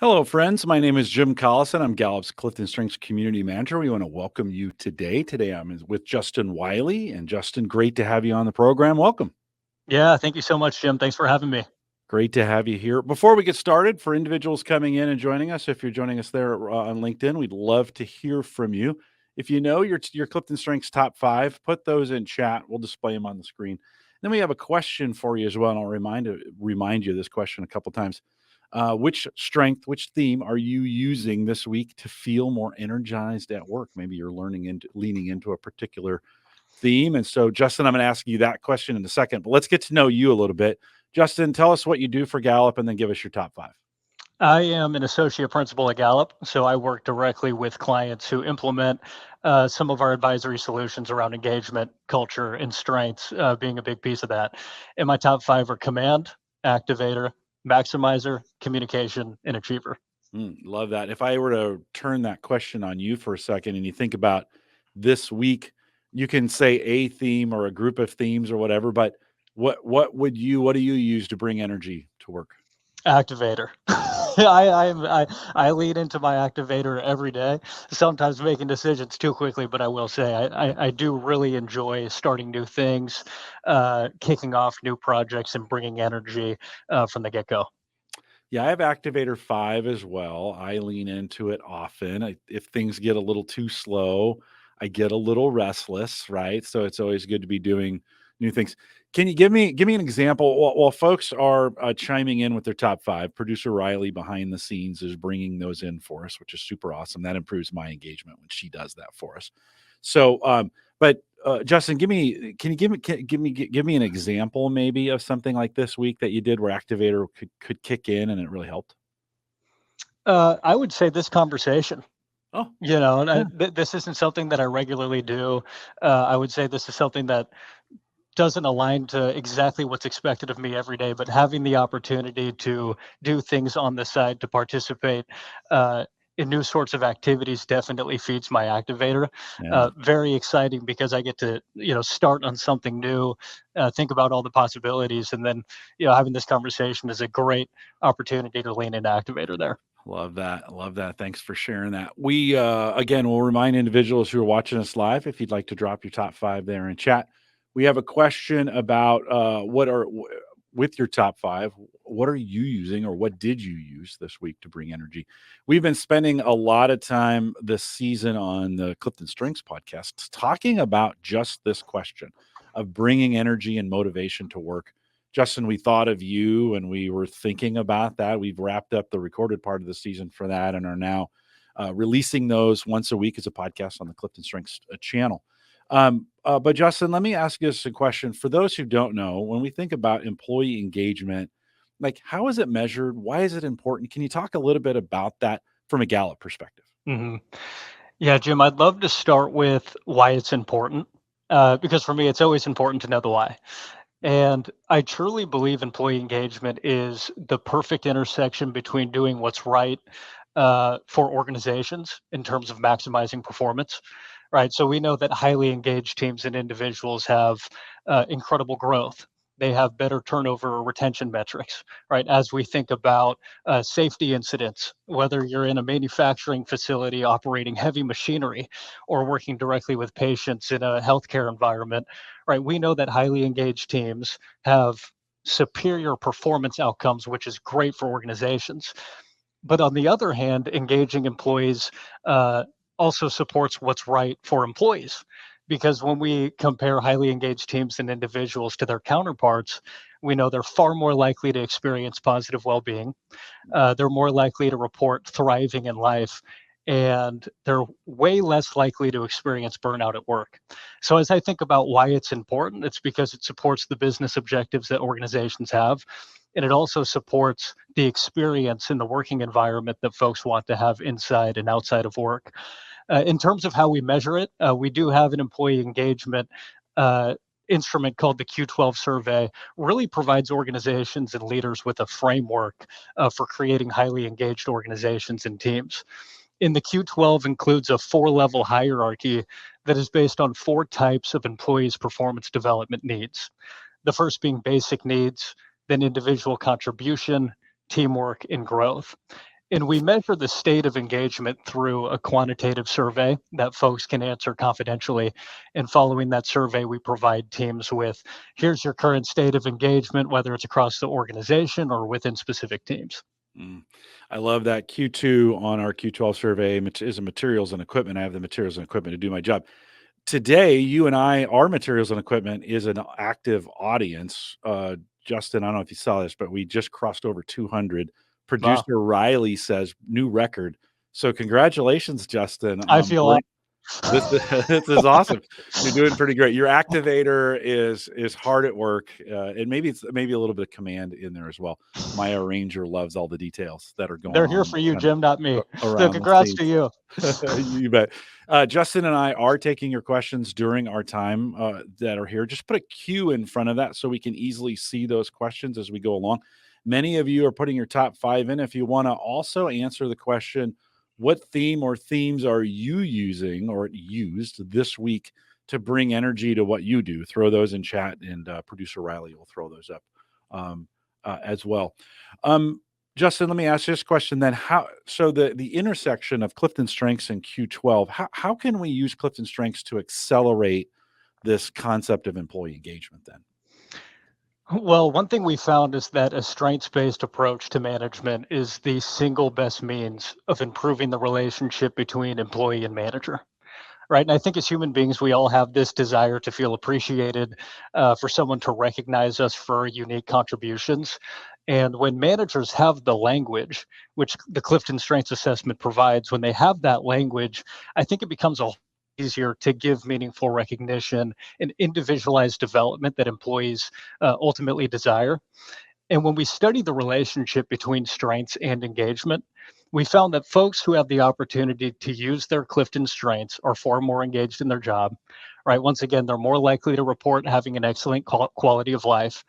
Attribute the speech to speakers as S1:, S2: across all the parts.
S1: Hello, friends. My name is Jim Collison. I'm Gallup's CliftonStrengths Community Manager. We want to welcome you today. Today I'm with Justin Wiley. And Justin, great to have you on the program. Welcome.
S2: Yeah, thank you so much, Jim. Thanks for having me.
S1: Great to have you here. Before we get started, for individuals coming in and joining us, if you're joining us there on LinkedIn, we'd love to hear from you. If you know your Clifton Strengths top 5, put those in chat. We'll display them on the screen. Then we have a question for you as well, and I'll remind you of this question a couple times. Which which theme are you using this week to feel more energized at work? Maybe you're leaning into a particular theme. And so, Justin, I'm going to ask you that question in a second, but let's get to know you a little bit. Justin, tell us what you do for Gallup and then give us your top 5.
S2: I am an associate principal at Gallup, so I work directly with clients who implement some of our advisory solutions around engagement, culture, and strengths, being a big piece of that. And my top 5 are command, activator, maximizer, communication, and achiever.
S1: Love that. If I were to turn that question on you for a second and you think about this week, you can say a theme or a group of themes or whatever, but what do you use to bring energy to work?
S2: Activator. I lead into my activator every day, sometimes making decisions too quickly, but I will say I do really enjoy starting new things, kicking off new projects, and bringing energy from the get-go.
S1: Yeah, I have Activator 5 as well. I lean into it often. If things get a little too slow, I get a little restless, right? So it's always good to be doing new things. Can you give me an example? While folks are chiming in with their top 5, producer Riley behind the scenes is bringing those in for us, which is super awesome. That improves my engagement when she does that for us. So, but Justin, can you give me an example maybe of something like this week that you did where Activator could kick in and it really helped?
S2: I would say this conversation.
S1: Oh,
S2: And
S1: yeah.
S2: this isn't something that I regularly do. I would say this is something that doesn't align to exactly what's expected of me every day, but having the opportunity to do things on the side to participate in new sorts of activities definitely feeds my activator.
S1: Yeah.
S2: Very exciting because I get to start on something new, think about all the possibilities, and then having this conversation is a great opportunity to lean into activator there.
S1: Love that. Love that. Thanks for sharing that. We again we'll remind individuals who are watching us live if you'd like to drop your top 5 there in chat. We have a question about with your top 5, what are you using or what did you use this week to bring energy? We've been spending a lot of time this season on the Clifton Strengths podcast talking about just this question of bringing energy and motivation to work. Justin, we thought of you and we were thinking about that. We've wrapped up the recorded part of the season for that and are now releasing those once a week as a podcast on the Clifton Strengths channel. But Justin, let me ask you a question. For those who don't know, when we think about employee engagement, like how is it measured? Why is it important? Can you talk a little bit about that from a Gallup perspective?
S2: hmm Yeah, Jim, I'd love to start with why it's important, because for me, it's always important to know the why. And I truly believe employee engagement is the perfect intersection between doing what's right for organizations in terms of maximizing performance, right? So we know that highly engaged teams and individuals have incredible growth. They have better turnover or retention metrics, right? As we think about safety incidents, whether you're in a manufacturing facility operating heavy machinery or working directly with patients in a healthcare environment, right? We know that highly engaged teams have superior performance outcomes, which is great for organizations. But on the other hand, engaging employees also supports what's right for employees. Because when we compare highly engaged teams and individuals to their counterparts, we know they're far more likely to experience positive well being. They're more likely to report thriving in life, and they're way less likely to experience burnout at work. So, as I think about why it's important, it's because it supports the business objectives that organizations have. And it also supports the experience in the working environment that folks want to have inside and outside of work. In terms of how we measure it, we do have an employee engagement uh, instrument called the Q12 survey. Really provides organizations and leaders with a framework for creating highly engaged organizations and teams. In the Q12 includes a 4-level hierarchy that is based on 4 types of employees' performance development needs. The first being basic needs, then individual contribution, teamwork, and growth. And we measure the state of engagement through a quantitative survey that folks can answer confidentially. And following that survey, we provide teams with here's your current state of engagement, whether it's across the organization or within specific teams.
S1: Mm. I love that. Q2 on our Q12 survey is a materials and equipment. I have the materials and equipment to do my job. Today, you and I, our materials and equipment is an active audience. Justin, I don't know if you saw this, but we just crossed over 200.
S2: Wow.
S1: Producer Riley says new record. So congratulations, Justin.
S2: I feel
S1: This this is awesome. You're doing pretty great. Your activator is hard at work, and maybe it's maybe a little bit of command in there as well. My arranger loves all the details that are going
S2: they're here
S1: on
S2: for you,
S1: kind of
S2: Jim, not me. So
S1: around the
S2: congrats to
S1: scenes.
S2: you.
S1: You bet. Justin and I are taking your questions during our time that are here. Just put a Q in front of that so we can easily see those questions as we go along. Many of you are putting your top 5 in. If you want to also answer the question, what theme or themes are you using or used this week to bring energy to what you do? Throw those in chat, and producer Riley will throw those up as well. Justin, let me ask you this question then. So the intersection of CliftonStrengths and Q12, how can we use CliftonStrengths to accelerate this concept of employee engagement then?
S2: Well, one thing we found is that a strengths-based approach to management is the single best means of improving the relationship between employee and manager. Right. And I think as human beings, we all have this desire to feel appreciated, for someone to recognize us for unique contributions. And when managers have the language, which the Clifton Strengths Assessment provides, when they have that language, I think it becomes a lot easier to give meaningful recognition and individualized development that employees ultimately desire. And when we study the relationship between strengths and engagement, we found that folks who have the opportunity to use their Clifton strengths are far more engaged in their job, right? Once again, they're more likely to report having an excellent quality of life.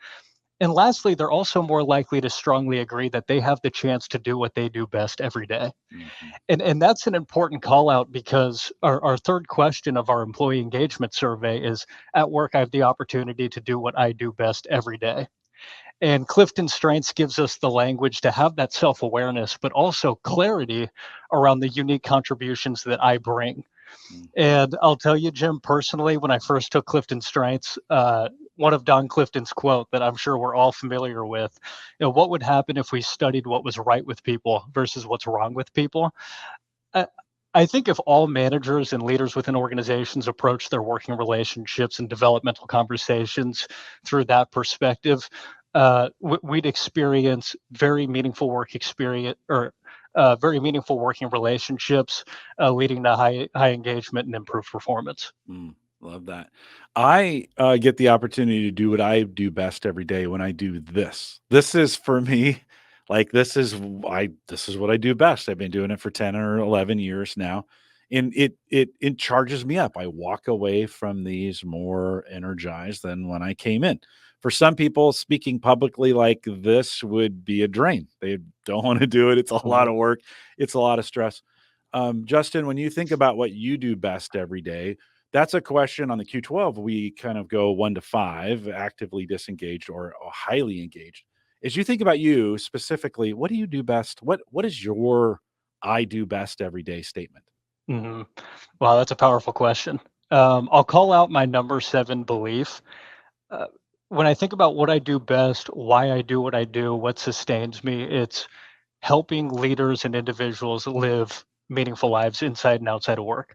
S2: And lastly, they're also more likely to strongly agree that they have the chance to do what they do best every day.
S1: Mhm.
S2: And that's an important call out because our third question of our employee engagement survey is at work, I have the opportunity to do what I do best every day. And Clifton Strengths gives us the language to have that self awareness, but also clarity around the unique contributions that I bring.
S1: Mhm.
S2: And I'll tell you, Jim, personally, when I first took Clifton Strengths, one of Don Clifton's quote that I'm sure we're all familiar with, what would happen if we studied what was right with people versus what's wrong with people? I, I think if all managers and leaders within organizations approach their working relationships and developmental conversations through that perspective, we'd experience very meaningful work experience or very meaningful working relationships, leading to high engagement and improved performance.
S1: Mm, love that. I get the opportunity to do what I do best every day when I do this. This is for me, like this is what I do best. I've been doing it for 10 or 11 years now. And it charges me up. I walk away from these more energized than when I came in. For some people, speaking publicly like this would be a drain. They don't want to do it. It's a lot
S2: Mhm.
S1: of work. It's a lot of stress. Justin, when you think about what you do best every day, that's a question on the Q12. We kind of go 1 to 5, actively disengaged or highly engaged. As you think about you specifically, what do you do best? What is your I do best every day statement?
S2: Mhm. Wow, that's a powerful question. I'll call out my number 7 belief. Uh, when I think about what I do best, why I do what I do, what sustains me, it's helping leaders and individuals live meaningful lives inside and outside of work.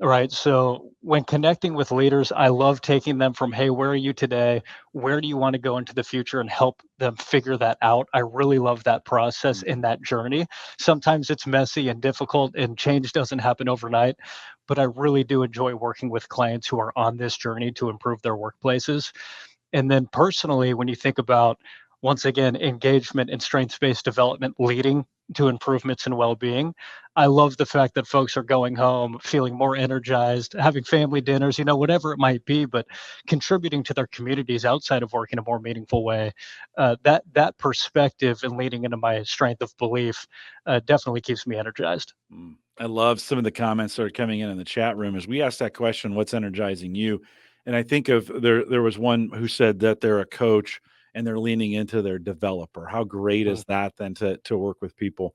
S2: Right. So when connecting with leaders, I love taking them from, hey, where are you today? Where do you want to go into the future and help them figure that out? I really love that process and
S1: Mhm,
S2: that journey. Sometimes it's messy and difficult and change doesn't happen overnight, but I really do enjoy working with clients who are on this journey to improve their workplaces. And then personally, when you think about, once again, engagement and strengths based development leading to improvements in well being, I love the fact that folks are going home feeling more energized, having family dinners, whatever it might be, but contributing to their communities outside of work in a more meaningful way. That perspective and leading into my strength of belief definitely keeps me energized.
S1: mm. I love some of the comments that are coming in the chat room as we ask that question, what's energizing you? And I think of there was one who said that they're a coach and they're leaning into their developer. How great
S2: Mm.
S1: is that then to work with people?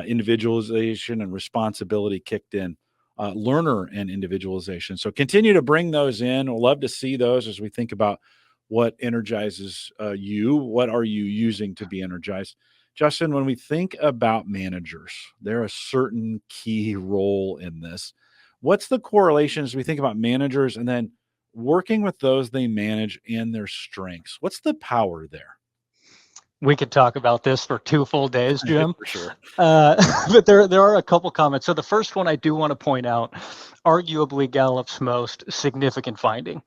S1: individualization and responsibility kicked in, learner and individualization. So continue to bring those in. We'll love to see those as we think about what energizes you. What are you using to be energized? Justin, when we think about managers, they're a certain key role in this. What's the correlation as we think about managers and then working with those they manage and their strengths? What's the power there?
S2: We could talk about this for 2 full days, Jim.
S1: For sure.
S2: But there are a couple comments. So the first one I do want to point out, arguably Gallup's most significant finding,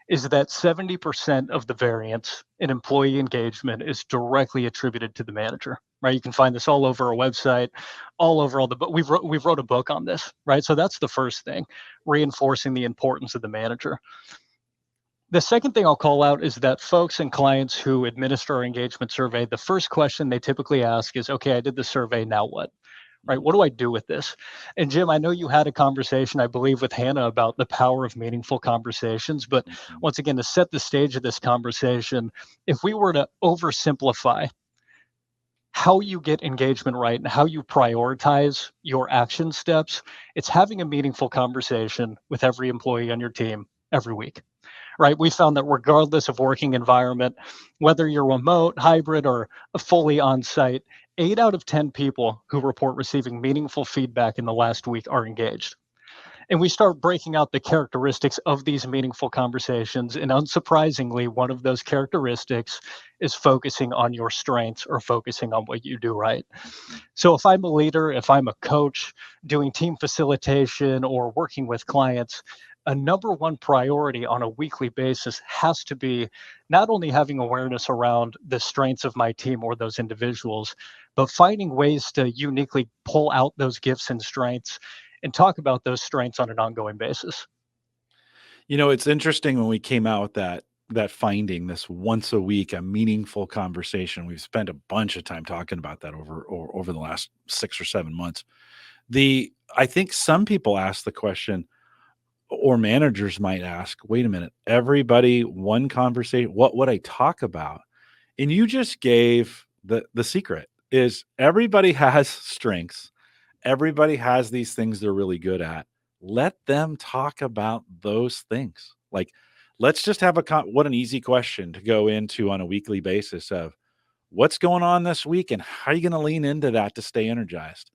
S2: is that 70% of the variance in employee engagement is directly attributed to the manager, right? You can find this all over our website, all over all the book. We've wrote a book on this, right? So that's the first thing, reinforcing the importance of the manager. The second thing I'll call out is that folks and clients who administer our engagement survey, the first question they typically ask is, okay, I did the survey, now what? Right? What do I do with this? And Jim, I know you had a conversation, I believe, with Hannah about the power of meaningful conversations. But once again, to set the stage of this conversation, if we were to oversimplify how you get engagement right and how you prioritize your action steps, it's having a meaningful conversation with every employee on your team every week. Right? We found that regardless of working environment, whether you're remote, hybrid, or fully on site, 8 out of 10 people who report receiving meaningful feedback in the last week are engaged. And we start breaking out the characteristics of these meaningful conversations. And unsurprisingly, one of those characteristics is focusing on your strengths or focusing on what you do right. So if I'm a leader, if I'm a coach doing team facilitation or working with clients, a number one priority on a weekly basis has to be not only having awareness around the strengths of my team or those individuals, but finding ways to uniquely pull out those gifts and strengths and talk about those strengths on an ongoing basis.
S1: It's interesting when we came out with that finding, this once a week, a meaningful conversation. We've spent a bunch of time talking about that over the last 6 or 7 months. I think some people ask the question, or managers might ask, wait a minute, everybody, one conversation, what would I talk about? And you just gave the secret is everybody has strengths. Everybody has these things they're really good at. Let them talk about those things. Like, let's just have what an easy question to go into on a weekly basis of what's going on this week and how are you going to lean into that to stay energized?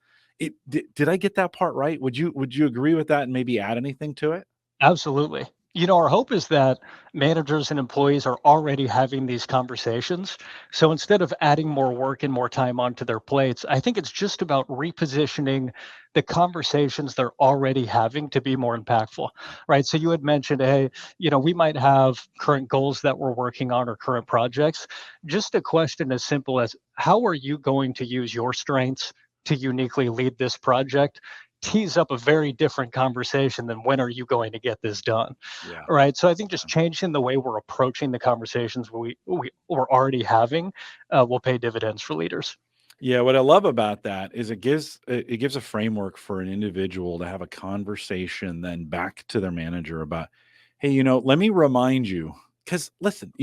S1: Did I get that part right? Would you agree with that and maybe add anything to it?
S2: Absolutely. Our hope is that managers and employees are already having these conversations. So instead of adding more work and more time onto their plates, I think it's just about repositioning the conversations they're already having to be more impactful, right? So you had mentioned, hey, we might have current goals that we're working on or current projects. Just a question as simple as, how are you going to use your strengths to uniquely lead this project? Tease up a very different conversation than when are you going to get this done.
S1: Yeah.
S2: Right. So I think just changing the way we're approaching the conversations we're already having will pay dividends for leaders.
S1: Yeah, what I love about that is it gives a framework for an individual to have a conversation then back to their manager about, hey, let me remind you, because listen,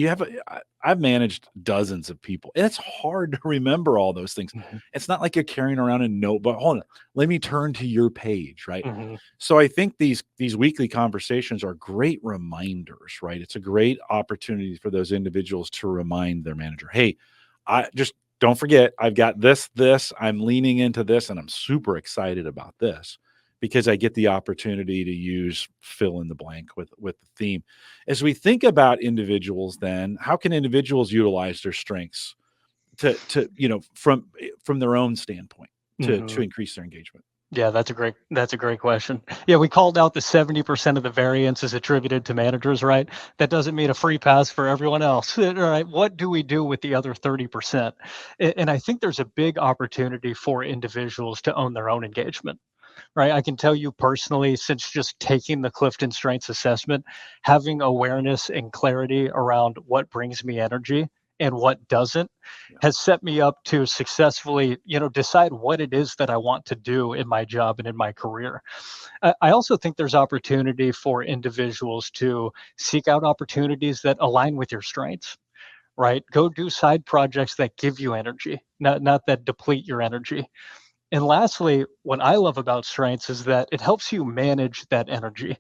S1: I've managed dozens of people, and it's hard to remember all those things.
S2: Mm-hmm.
S1: It's not like you're carrying around a note, but hold on, let me turn to your page, right?
S2: Mm-hmm.
S1: So I think these weekly conversations are great reminders, right? It's a great opportunity for those individuals to remind their manager, hey, I just don't forget, I've got this, I'm leaning into this, and I'm super excited about this because I get the opportunity to use fill in the blank with the theme. As we think about individuals, then how can individuals utilize their strengths to from their own standpoint to
S2: Mm-hmm.
S1: increase their engagement?
S2: Yeah, that's a great question. Yeah, we called out the 70% of the variance is attributed to managers, right? That doesn't mean a free pass for everyone else. All right. What do we do with the other 30%? And I think there's a big opportunity for individuals to own their own engagement. Right. I can tell you personally, since just taking the CliftonStrengths assessment, having awareness and clarity around what brings me energy and what doesn't has set me up to successfully, decide what it is that I want to do in my job and in my career. I also think there's opportunity for individuals to seek out opportunities that align with your strengths. Right. Go do side projects that give you energy, not that deplete your energy. And lastly, what I love about strengths is that it helps you manage that energy.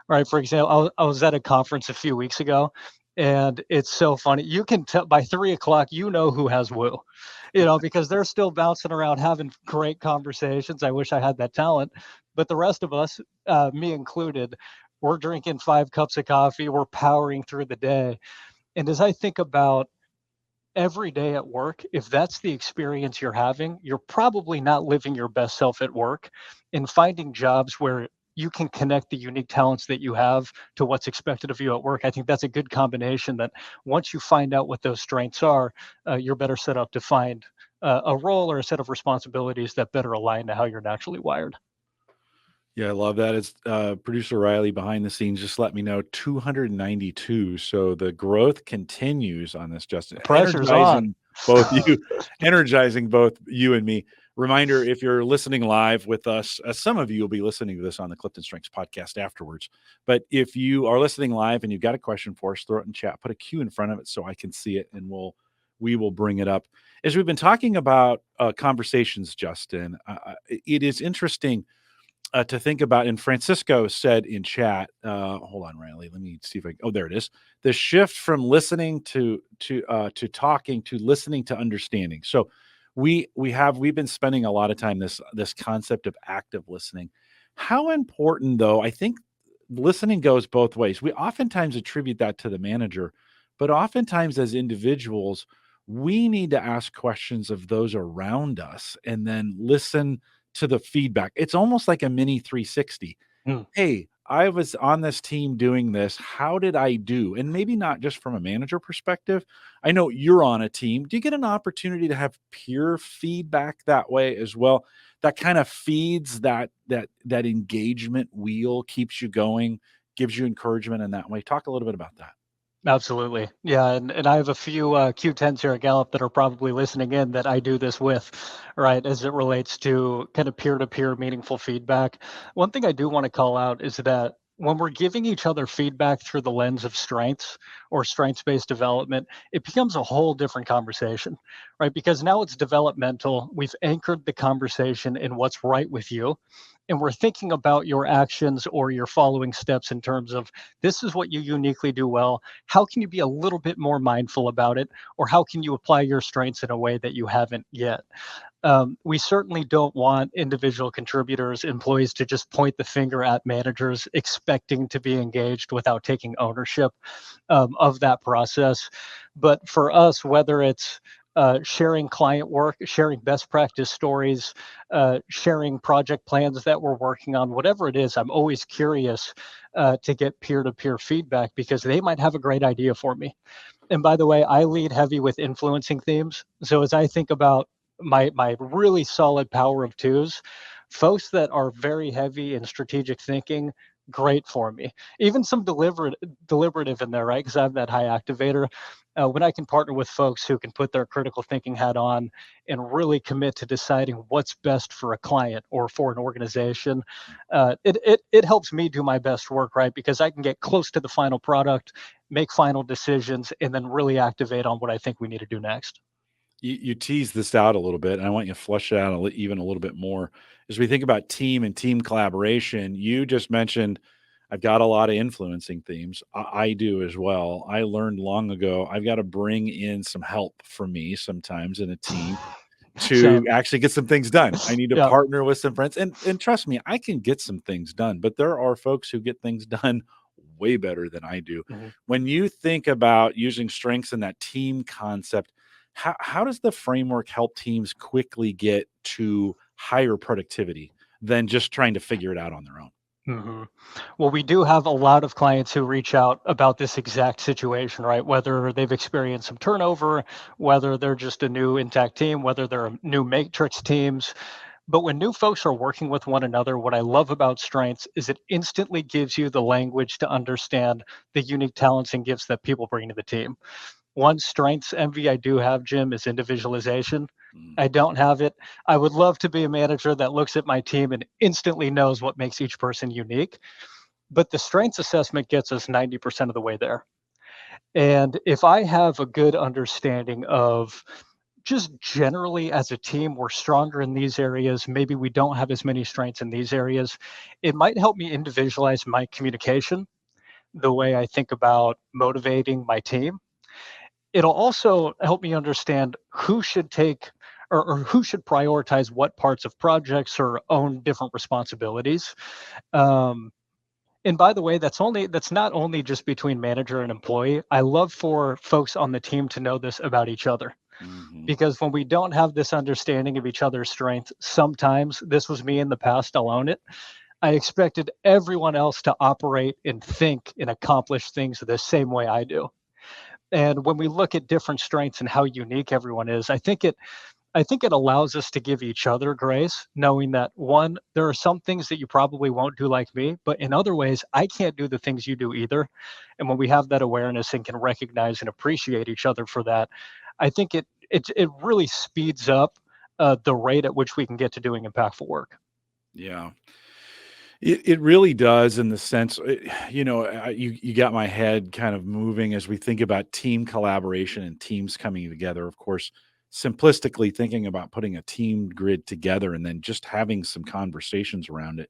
S2: Right. For example, I was at a conference a few weeks ago, and it's so funny. You can tell by 3 o'clock, you know who has woo, because they're still bouncing around having great conversations. I wish I had that talent, but the rest of us, me included, we're drinking 5 cups of coffee. We're powering through the day. And as I think about every day at work, if that's the experience you're having, you're probably not living your best self at work. And finding jobs where you can connect the unique talents that you have to what's expected of you at work, I think that's a good combination that once you find out what those strengths are, you're better set up to find a role or a set of responsibilities that better align to how you're naturally wired.
S1: Yeah, I love that. It's producer Riley behind the scenes just let me know 292. So the growth continues on this, Justin.
S2: The pressure's on.
S1: Energizing both you and me. Reminder, if you're listening live with us, some of you will be listening to this on the Clifton Strengths podcast afterwards. But if you are listening live and you've got a question for us, throw it in chat, put a Q in front of it so I can see it, and we will bring it up. As we've been talking about conversations, Justin, it is interesting to think about. And Francisco said in chat, hold on, Riley, let me see if there it is. The shift from listening to talking to listening to understanding. So we've been spending a lot of time this concept of active listening. How important, though, I think listening goes both ways. We oftentimes attribute that to the manager, but oftentimes as individuals, we need to ask questions of those around us and then listen to the feedback. It's almost like a mini 360.
S2: Mm.
S1: Hey, I was on this team doing this. How did I do? And maybe not just from a manager perspective. I know you're on a team. Do you get an opportunity to have peer feedback that way as well? That kind of feeds that engagement wheel, keeps you going, gives you encouragement in that way. Talk a little bit about that.
S2: Absolutely. Yeah, and I have a few Q10s here at Gallup that are probably listening in that I do this with, right, as it relates to kind of peer-to-peer meaningful feedback. One thing I do want to call out is that when we're giving each other feedback through the lens of strengths or strengths-based development, it becomes a whole different conversation, right? Because now it's developmental. We've anchored the conversation in what's right with you. And we're thinking about your actions or your following steps in terms of this is what you uniquely do well. How can you be a little bit more mindful about it? Or how can you apply your strengths in a way that you haven't yet? We certainly don't want individual contributors, employees to just point the finger at managers expecting to be engaged without taking ownership of that process. But for us, whether it's sharing client work, sharing best practice stories, sharing project plans that we're working on, whatever it is, I'm always curious to get peer to peer feedback because they might have a great idea for me. And by the way, I lead heavy with influencing themes. So as I think about my really solid power of twos, folks that are very heavy in strategic thinking, great for me. Even some deliberative in there, right? Because I have that high activator. When I can partner with folks who can put their critical thinking hat on and really commit to deciding what's best for a client or for an organization, it helps me do my best work, right? Because I can get close to the final product, make final decisions, and then really activate on what I think we need to do next.
S1: You tease this out a little bit, and I want you to flush it out even a little bit more. As we think about team and team collaboration, you just mentioned I've got a lot of influencing themes. I do as well. I learned long ago I've got to bring in some help from me sometimes in a team to
S2: Same.
S1: actually get some things done. I need to
S2: Yeah.
S1: partner with some friends, and trust me, I can get some things done, but there are folks who get things done way better than I do.
S2: Mhm.
S1: When you think about using strengths in that team concept, how does the framework help teams quickly get to higher productivity than just trying to figure it out on their own?
S2: hmm Well, we do have a lot of clients who reach out about this exact situation, right? Whether they've experienced some turnover, whether they're just a new intact team, whether they're new matrix teams. But when new folks are working with one another, what I love about strengths is it instantly gives you the language to understand the unique talents and gifts that people bring to the team. One strengths envy I do have, Jim, is individualization.
S1: Mm.
S2: I don't have it. I would love to be a manager that looks at my team and instantly knows what makes each person unique. But the strengths assessment gets us 90% of the way there. And if I have a good understanding of just generally as a team, we're stronger in these areas. Maybe we don't have as many strengths in these areas. It might help me individualize my communication, the way I think about motivating my team. It'll also help me understand who should take or who should prioritize what parts of projects or own different responsibilities. Um, and by the way, that's not only just between manager and employee. I love for folks on the team to know this about each other,
S1: Hmm.
S2: because when we don't have this understanding of each other's strengths, sometimes this was me in the past, I'll own it. I expected everyone else to operate and think and accomplish things the same way I do. And when we look at different strengths and how unique everyone is, I think it allows us to give each other grace, knowing that one, there are some things that you probably won't do like me, but in other ways, I can't do the things you do either. And when we have that awareness and can recognize and appreciate each other for that, I think it really speeds up the rate at which we can get to doing impactful work.
S1: Yeah. It really does in the sense, you got my head kind of moving as we think about team collaboration and teams coming together. Of course, simplistically thinking about putting a team grid together and then just having some conversations around it.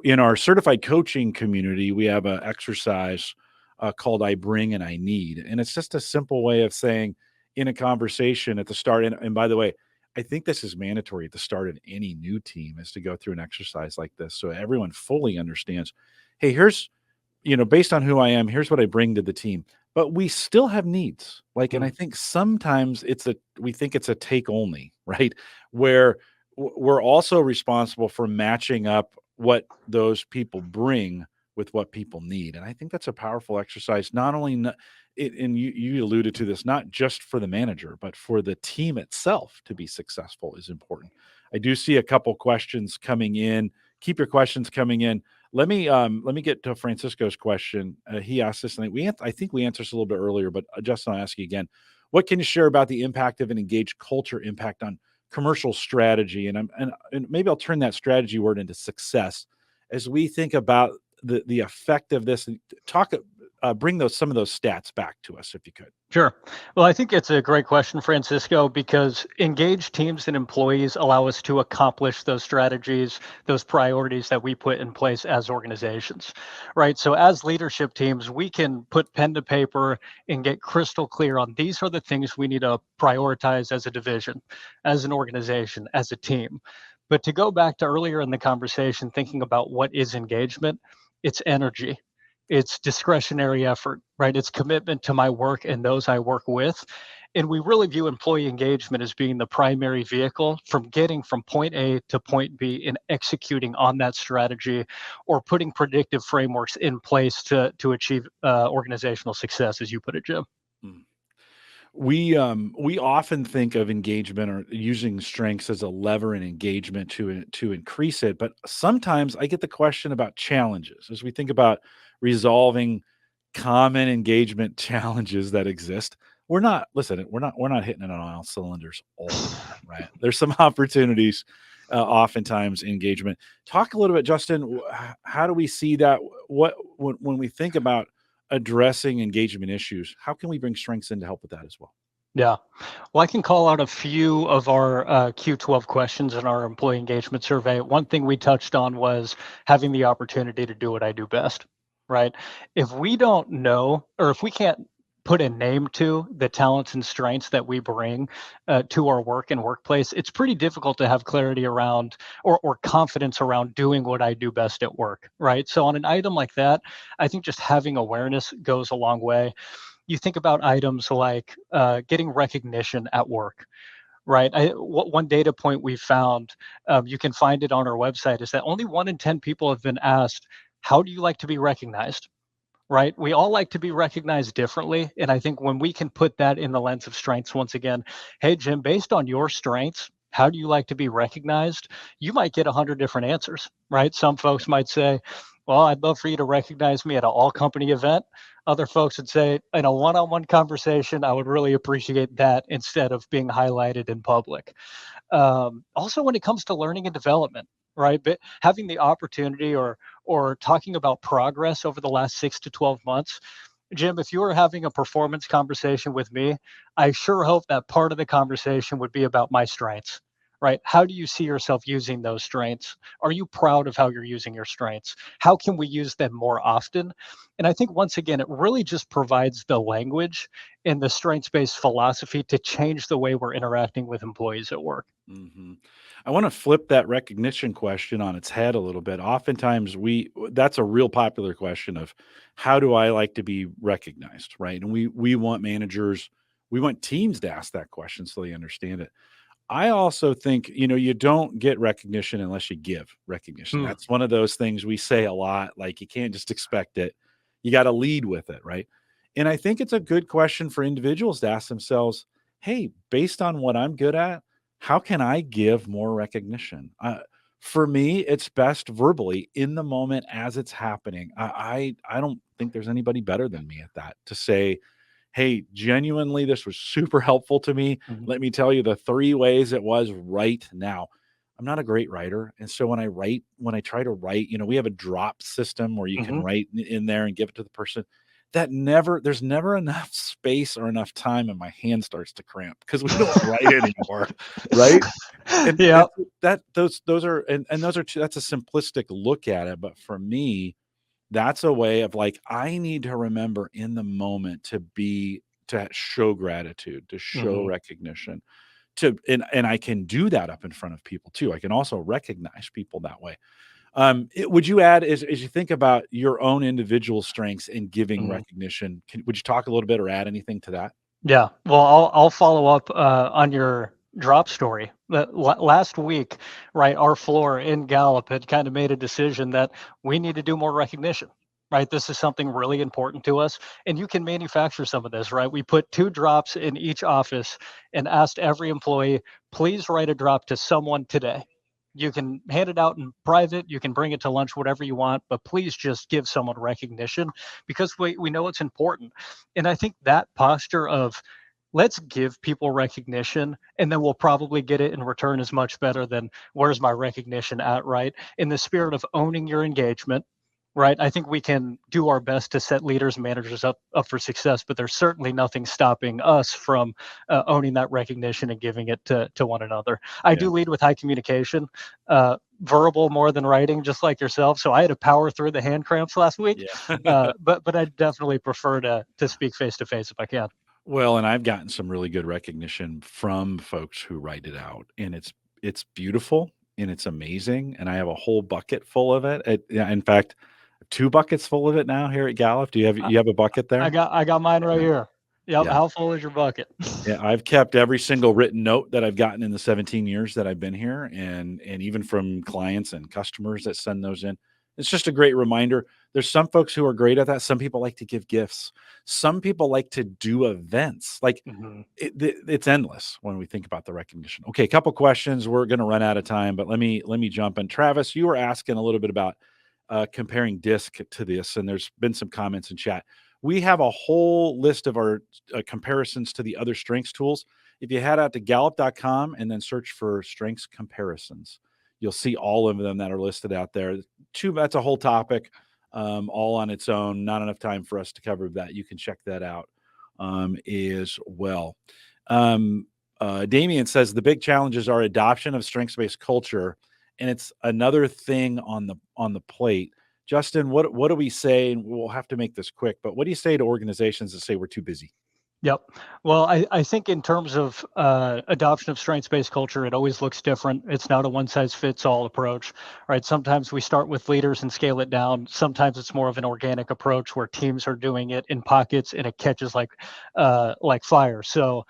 S1: In our certified coaching community, we have an exercise called I Bring and I Need. And it's just a simple way of saying in a conversation at the start. And by the way, I think this is mandatory at the start of any new team is to go through an exercise like this. So everyone fully understands, hey, here's, based on who I am, here's what I bring to the team. But we still have needs. Like, and I
S2: Mm.
S1: think sometimes we think it's a take only, right? Where we're also responsible for matching up what those people bring with what people need. And I think that's a powerful exercise, not only, and you alluded to this, not just for the manager, but for the team itself to be successful is important. I do see a couple questions coming in. Keep your questions coming in. Let me get to Francisco's question. He asked this, and I think we answered this a little bit earlier, but Justin, I'll ask you again. What can you share about the impact of an engaged culture impact on commercial strategy? And maybe I'll turn that strategy word into success as we think about the effect of this. And bring some of those stats back to us if you could.
S2: Sure. Well, I think it's a great question, Francisco, because engaged teams and employees allow us to accomplish those strategies, those priorities that we put in place as organizations, right? So, as leadership teams, we can put pen to paper and get crystal clear on these are the things we need to prioritize as a division, as an organization, as a team. But to go back to earlier in the conversation, thinking about what is engagement, it's energy, it's discretionary effort, right? It's commitment to my work and those I work with. And we really view employee engagement as being the primary vehicle from getting from point A to point B and executing on that strategy or putting predictive frameworks in place to achieve organizational success, as you put it, Jim.
S1: Mm. We often think of engagement or using strengths as a lever in engagement to increase it, but sometimes I get the question about challenges as we think about resolving common engagement challenges that exist. We're not hitting it on all cylinders all the time, right? There's some opportunities, oftentimes engagement. Talk a little bit, Justin. How do we see that? What when we think about addressing engagement issues, how can we bring strengths in to help with that as well?
S2: Yeah. Well, I can call out a few of our Q12 questions in our employee engagement survey. One thing we touched on was having the opportunity to do what I do best, right? If we don't know, or if we can't put a name to the talents and strengths that we bring to our work and workplace, it's pretty difficult to have clarity around or confidence around doing what I do best at work, right? So on an item like that, I think just having awareness goes a long way. You think about items like getting recognition at work, right? One data point we found, you can find it on our website, is that only 1 in 10 people have been asked, how do you like to be recognized? Right? We all like to be recognized differently. And I think when we can put that in the lens of strengths, once again, hey, Jim, based on your strengths, how do you like to be recognized? You might get 100 different answers, right? Some folks might say, well, I'd love for you to recognize me at an all company event. Other folks would say, in a one on one conversation, I would really appreciate that instead of being highlighted in public. Also, when it comes to learning and development, right? But having the opportunity or talking about progress over the last 6 to 12 months, Jim, if you were having a performance conversation with me, I sure hope that part of the conversation would be about my strengths, right? How do you see yourself using those strengths? Are you proud of how you're using your strengths? How can we use them more often? And I think once again, it really just provides the language and the strengths based philosophy to change the way we're interacting with employees at work.
S1: Mhm. I wanna flip that recognition question on its head a little bit. Oftentimes, that's a real popular question of, "How do I like to be recognized?" Right? And we want managers, we want teams to ask that question so they understand it. I also think, you don't get recognition unless you give recognition.
S2: Mm,
S1: That's one of those things we say a lot, like, you can't just expect it. You gotta lead with it, right? And I think it's a good question for individuals to ask themselves, "Hey, based on what I'm good at, how can I give more recognition?" For me, it's best verbally in the moment as it's happening. I don't think there's anybody better than me at that to say, "Hey, genuinely, this was super helpful to me.
S2: mhm,
S1: Let me tell you the 3 ways it was right now." I'm not a great writer, and so when I try to write, we have a drop system where you can
S2: mhm.
S1: write in there and give it to the person. There's never enough space or enough time, and my hand starts to cramp because we don't write anymore, right? And
S2: Yeah.
S1: that those are and those are 2 that's a simplistic look at it, but for me, that's a way of, like, I need to remember in the moment to show gratitude, to show
S2: Mhm.
S1: recognition, and I can do that up in front of people too. I can also recognize people that way. Would you add as you think about your own individual strengths in giving
S2: Mhm.
S1: recognition, would you talk a little bit or add anything to that?
S2: Yeah. Well, I'll follow up on your drop story. Last week, right, our floor in Gallup had kind of made a decision that we need to do more recognition. Right, this is something really important to us, and you can manufacture some of this. Right, we put 2 drops in each office and asked every employee, please write a drop to someone today. You can hand it out in private, you can bring it to lunch, whatever you want, but please just give someone recognition because we know it's important. And I think that posture of let's give people recognition and then we'll probably get it in return is much better than where's my recognition at, right? In the spirit of owning your engagement, right? I think we can do our best to set leaders and managers up for success, but there's certainly nothing stopping us from owning that recognition and giving it to one another. I
S1: Yeah.
S2: do lead with high communication, verbal more than writing, just like yourself. So I had to power through the hand cramps last week,
S1: Yeah.
S2: but I definitely prefer to speak face to face if I can.
S1: Well, and I've gotten some really good recognition from folks who write it out, and it's beautiful and it's amazing, and I have a whole bucket full of it. Yeah, in fact, 2 buckets full of it now here at Gallup. Do
S2: I,
S1: you have a bucket there?
S2: I got mine right
S1: Yeah.
S2: here. Yep.
S1: Yeah.
S2: How full is your bucket?
S1: Yeah, I've kept every single written note that I've gotten in the 17 years that I've been here, and even from clients and customers that send those in. It's just a great reminder. There's some folks who are great at that. Some people like to give gifts. Some people like to do events. Like,
S2: Mhm.
S1: it's endless when we think about the recognition. Okay, a couple questions. We're going to run out of time, but let me jump in. Travis, you were asking a little bit about comparing disc to this, and there's been some comments in chat. We have a whole list of our comparisons to the other strengths tools. If you head out to gallup.com and then search for strengths comparisons, you'll see all of them that are listed out there. That's a whole topic, all on its own. Not enough time for us to cover that. You can check that out as well. Um, Damien says the big challenges are adoption of strengths-based culture, and it's another thing on the plate. Justin, what do we say? And we'll have to make this quick, but what do you say to organizations that say we're too busy?
S2: Yep. Well, I think in terms of adoption of strengths-based culture, it always looks different. It's not a one-size-fits-all approach, right? Sometimes we start with leaders and scale it down. Sometimes it's more of an organic approach where teams are doing it in pockets and it catches like fire. So,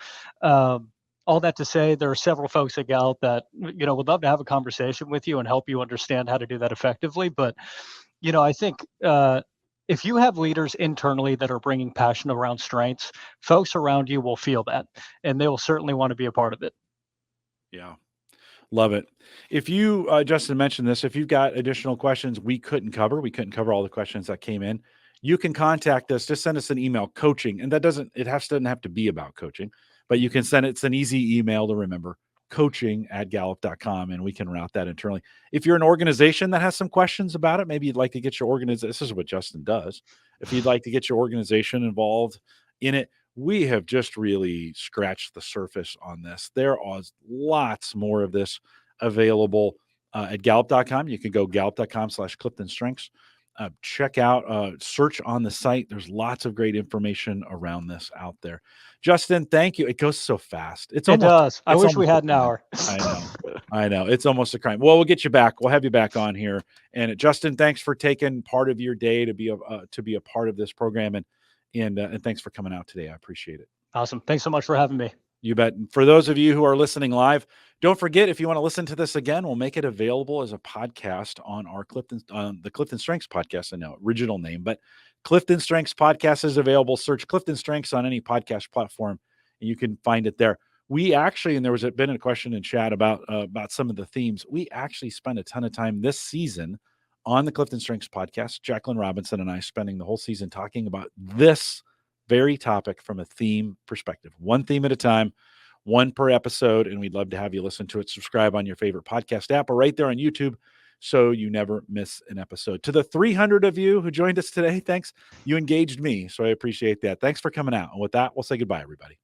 S2: all that to say, there are several folks at Gallup that would love to have a conversation with you and help you understand how to do that effectively. But I think if you have leaders internally that are bringing passion around strengths, folks around you will feel that, and they will certainly want to be a part of it.
S1: Yeah. Love it. If you, Justin mentioned this, if you've got additional questions we couldn't cover all the questions that came in. You can contact us. Just send us an email, coaching, and doesn't have to be about coaching, but you can send it's an easy email to remember, coaching@gallup.com, and we can route that internally. If you're an organization that has some questions about it, maybe you'd like to get your organization. This is what Justin does. If you'd like to get your organization involved in it, we have just really scratched the surface on this. There is lots more of this available at Gallup.com. You can go Gallup.com/CliftonStrengths. Check out, search on the site. There's lots of great information around this out there. Justin, thank you. It goes so fast.
S2: It does. I wish we had an hour.
S1: I know. It's almost a crime. Well, we'll get you back. We'll have you back on here. And Justin, thanks for taking part of your day to be a part of this program, and thanks for coming out today. I appreciate it.
S2: Awesome. Thanks so much for having me.
S1: You bet. And for those of you who are listening live, don't forget, if you want to listen to this again, we'll make it available as a podcast on the Clifton Strengths podcast. I know, original name, but Clifton Strengths podcast is available. Search Clifton Strengths on any podcast platform, and you can find it there. We actually, and there was been a question in chat about some of the themes. We actually spent a ton of time this season on the Clifton Strengths podcast. Jacqueline Robinson and I spending the whole season talking about this very topic from a theme perspective, one theme at a time, one per episode. And we'd love to have you listen to it. Subscribe on your favorite podcast app or right there on YouTube so you never miss an episode. To the 300 of you who joined us today, thanks. You engaged me, so I appreciate that. Thanks for coming out. And with that, we'll say goodbye, everybody.